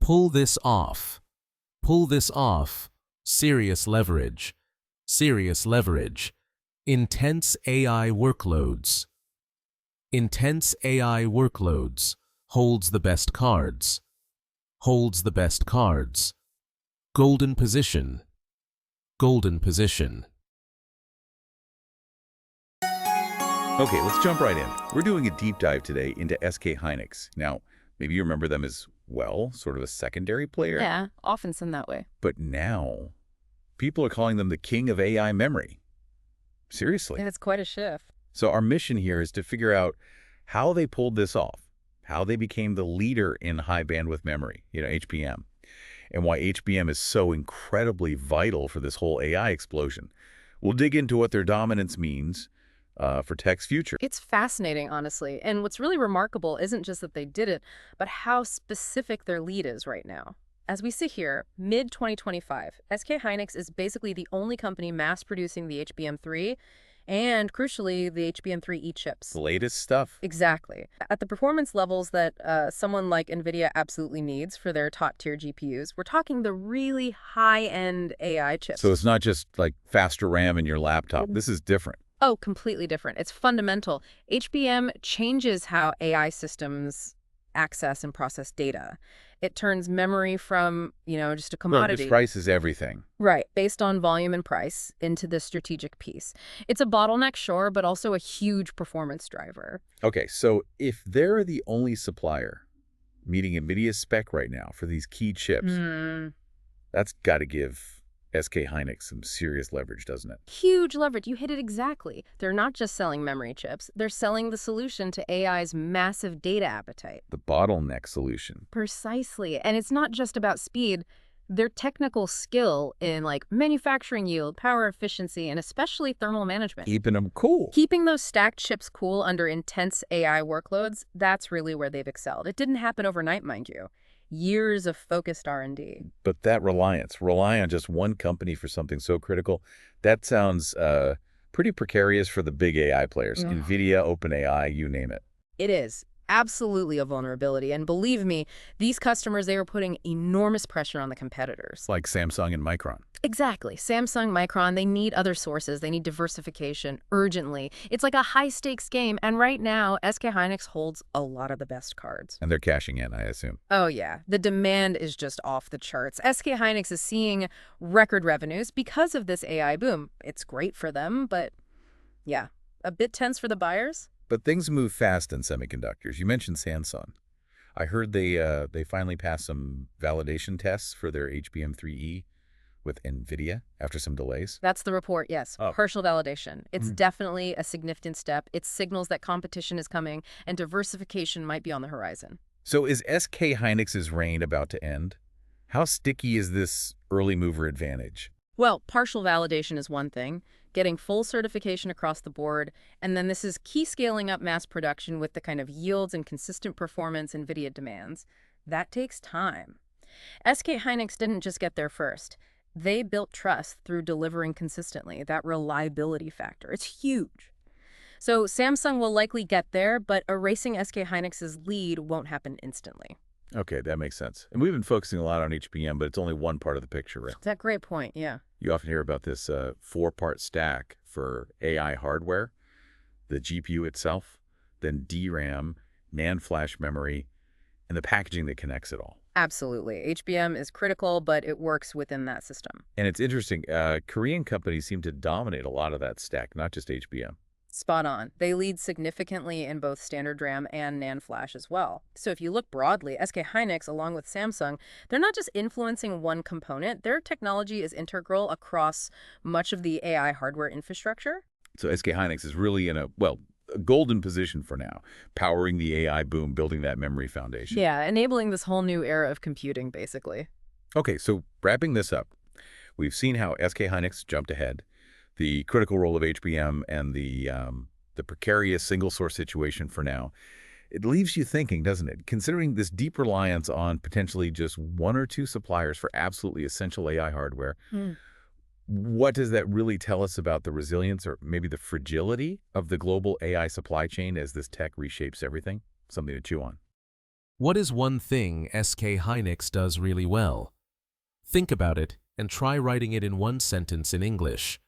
Pull this off. Pull this off. Serious leverage. Serious leverage. Intense AI workloads. Intense AI workloads. Holds the best cards. Holds the best cards. Golden position. Golden position. Okay, let's jump right in. We're doing a deep dive today into Skhainik's. Now, maybe you remember them as, well, sort of a secondary player. Yeah, often seen that way. But now, people are calling them the king of AI memory. Seriously. And it's quite a shift. So our mission here is to figure out how they pulled this off, how they became the leader in high bandwidth memory, HBM, and why HBM is so incredibly vital for this whole AI explosion. We'll dig into what their dominance means for tech's future. It's fascinating, honestly. And what's really remarkable isn't just that they did it, but how specific their lead is right now. As we sit here, mid-2025, Skhainik's is basically the only company mass-producing the HBM3 and, crucially, the HBM3E chips. The latest stuff. Exactly. At the performance levels that someone like NVIDIA absolutely needs for their top-tier GPUs, we're talking the really high-end AI chips. So it's not just like faster RAM in your laptop. This is different. Oh, completely different. It's fundamental. HBM changes how AI systems access and process data. It turns memory from, just a commodity. Just price is everything. Right, based on volume and price into the strategic piece. It's a bottleneck, sure, but also a huge performance driver. Okay, so if they're the only supplier meeting NVIDIA's spec right now for these key chips, that's got to give Skhainik's some serious leverage, doesn't it? Huge leverage. You hit it exactly. They're not just selling memory chips. They're selling the solution to AI's massive data appetite. The bottleneck solution. Precisely. And it's not just about speed. Their technical skill in manufacturing yield, power efficiency, and especially thermal management. Keeping them cool. Keeping those stacked chips cool under intense AI workloads, that's really where they've excelled. It didn't happen overnight, mind you. Years of focused R&D. But that rely on just one company for something so critical, that sounds pretty precarious for the big AI players. NVIDIA, OpenAI, you name it. It is. Absolutely a vulnerability. And believe me, these customers, they are putting enormous pressure on the competitors. Like Samsung and Micron. Exactly. Samsung, Micron, they need other sources. They need diversification urgently. It's like a high-stakes game. And right now, Skhainik's holds a lot of the best cards. And they're cashing in, I assume. Oh, yeah. The demand is just off the charts. Skhainik's is seeing record revenues because of this AI boom. It's great for them, but yeah, a bit tense for the buyers. But things move fast in semiconductors. You mentioned Samsung. I heard they finally passed some validation tests for their HBM3E with NVIDIA after some delays. That's the report, yes. Oh. Partial validation. It's definitely a significant step. It signals that competition is coming and diversification might be on the horizon. So is Skhainik's reign about to end? How sticky is this early mover advantage? Well, partial validation is one thing, getting full certification across the board, and then this is key scaling up mass production with the kind of yields and consistent performance NVIDIA demands. That takes time. Skhainik's didn't just get there first. They built trust through delivering consistently, that reliability factor. It's huge. So Samsung will likely get there, but erasing Skhainik's lead won't happen instantly. Okay, that makes sense. And we've been focusing a lot on HBM, but it's only one part of the picture, right? That's a great point, yeah. You often hear about this four-part stack for AI hardware, the GPU itself, then DRAM, NAND flash memory, and the packaging that connects it all. Absolutely. HBM is critical, but it works within that system. And it's interesting, Korean companies seem to dominate a lot of that stack, not just HBM. Spot on. They lead significantly in both standard DRAM and NAND flash as well. So if you look broadly, Skhainik's, along with Samsung, they're not just influencing one component. Their technology is integral across much of the AI hardware infrastructure. So Skhainik's is really in a golden position for now, powering the AI boom, building that memory foundation. Yeah, enabling this whole new era of computing, basically. Okay, so wrapping this up, we've seen how Skhainik's jumped ahead, the critical role of HBM, and the precarious single-source situation for now. It leaves you thinking, doesn't it? Considering this deep reliance on potentially just one or two suppliers for absolutely essential AI hardware, what does that really tell us about the resilience or maybe the fragility of the global AI supply chain as this tech reshapes everything? Something to chew on. What is one thing Skhainik's does really well? Think about it and try writing it in one sentence in English.